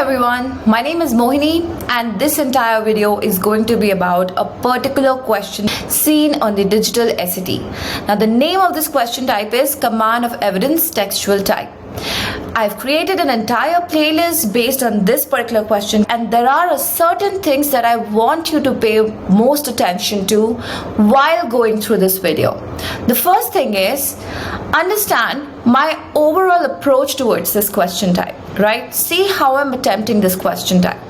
everyone, my name is Mohini and this entire video is going to be about a particular question seen on the digital SAT. Now the name of this question type is Command of Evidence Textual Type. I've created an entire playlist based on this particular question, and there are certain things that I want you to pay most attention to while going through this video. The first thing is understand my overall approach towards this question type, right? See how I'm attempting this question type.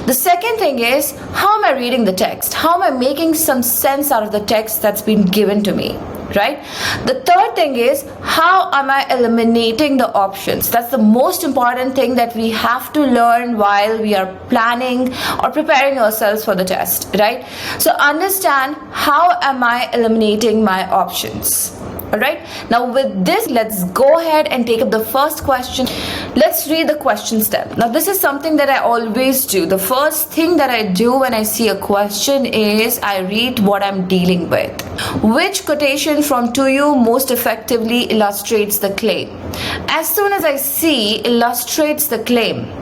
The second thing is, how am I reading the text? How am I making some sense out of the text that's been given to me, right? The third thing is, how am I eliminating the options? That's the most important thing that we have to learn while we are planning or preparing ourselves for the test, right? So understand, how am I eliminating my options? All right, now with this, let's go ahead and take up the first question. Let's read the question step. Now this is something that I always do. The first thing that I do when I see a question is I read what I'm dealing with. Which quotation from "to you" most effectively illustrates the claim? As soon as I see illustrates the claim,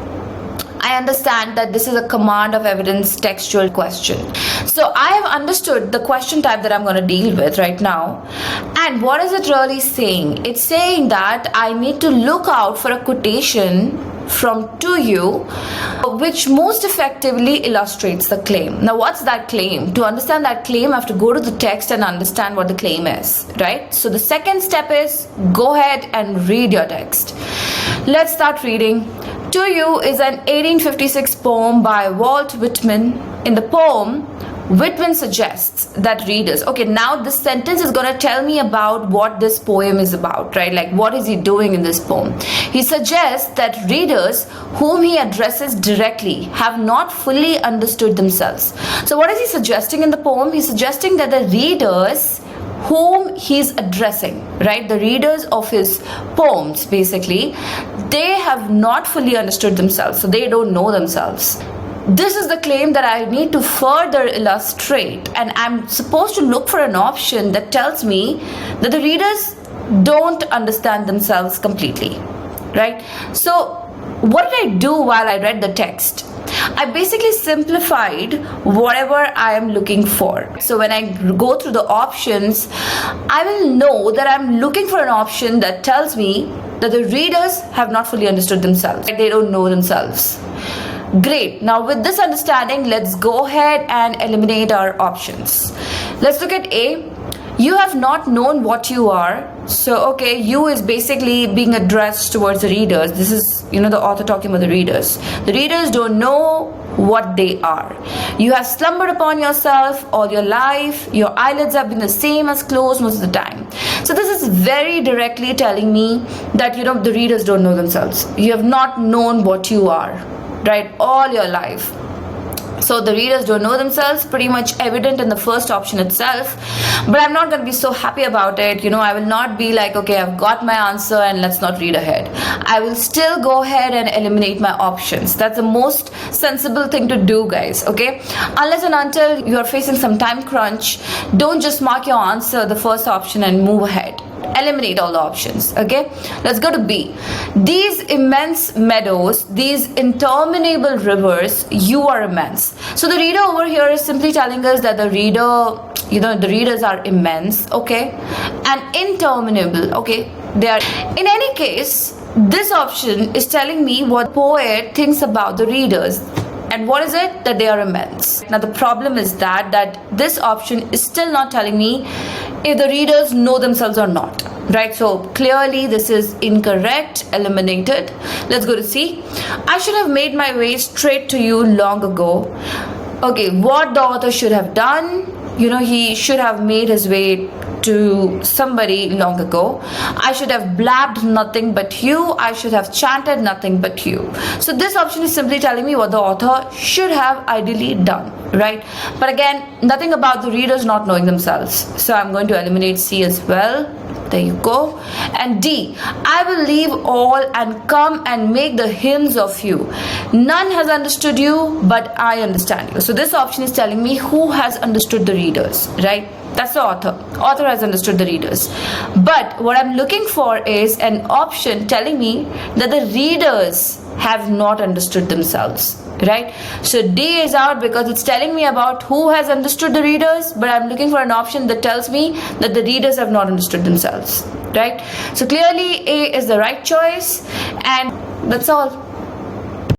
I understand that this is a command of evidence textual question. So I have understood the question type that I'm going to deal with right now. And what is it really saying? It's saying that I need to look out for a quotation from "to you" which most effectively illustrates the claim. Now what's that claim? To understand that claim, I have to go to the text and understand what the claim is, right? So the second step is go ahead and read your text. Let's start reading. "To You" is an 1856 poem by Walt Whitman. In the poem, Whitman suggests that readers, okay, now this sentence is going to tell me about what this poem is about, right? Like, what is he doing in this poem? He suggests that readers whom he addresses directly have not fully understood themselves. So what is he suggesting in the poem? He's suggesting that the readers whom he's addressing, right, the readers of his poems, basically, they have not fully understood themselves, so they don't know themselves. This is the claim that I need to further illustrate, and I'm supposed to look for an option that tells me that the readers don't understand themselves completely, right? So what did I do while I read the text? I basically simplified whatever I am looking for. So when I go through the options, I will know that I'm looking for an option that tells me that the readers have not fully understood themselves. They don't know themselves. Great. Now with this understanding, let's go ahead and eliminate our options. Let's look at A. You have not known what you are. So, okay, you is basically being addressed towards the readers. This is, the author talking about the readers. The readers don't know what they are. You have slumbered upon yourself all your life. Your eyelids have been the same as closed most of the time. So this is very directly telling me that, the readers don't know themselves. You have not known what you are, right, all your life. So the readers don't know themselves, pretty much evident in the first option itself. But I'm not going to be so happy about it. I will not be like, okay, I've got my answer and let's not read ahead. I will still go ahead and eliminate my options. That's the most sensible thing to do, guys, okay? Unless and until you are facing some time crunch, don't just mark your answer, the first option, and move ahead. Eliminate all the options, okay? Let's go to B. These immense meadows, these interminable rivers, you are immense. So the reader over here is simply telling us that the readers are immense, okay? And interminable, okay? They are. In any case, this option is telling me what the poet thinks about the readers. And what is it? That they are immense. Now the problem is that this option is still not telling me if the readers know themselves or not, right? So clearly this is incorrect, eliminated. Let's go to C. I should have made my way straight to you long ago. Okay, what the author should have done, he should have made his way to somebody long ago. I should have blabbed nothing but you. I should have chanted nothing but you. So this option is simply telling me what the author should have ideally done, right? But again, nothing about the readers not knowing themselves. So I'm going to eliminate C as well. There you go. And D. I will leave all and come and make the hymns of you. None has understood you, but I understand you. So this option is telling me who has understood the readers, right? That's the author. Author has understood the readers. But what I'm looking for is an option telling me that the readers have not understood themselves, right? So D is out because it's telling me about who has understood the readers, but I'm looking for an option that tells me that the readers have not understood themselves, right? So clearly A is the right choice, and that's all.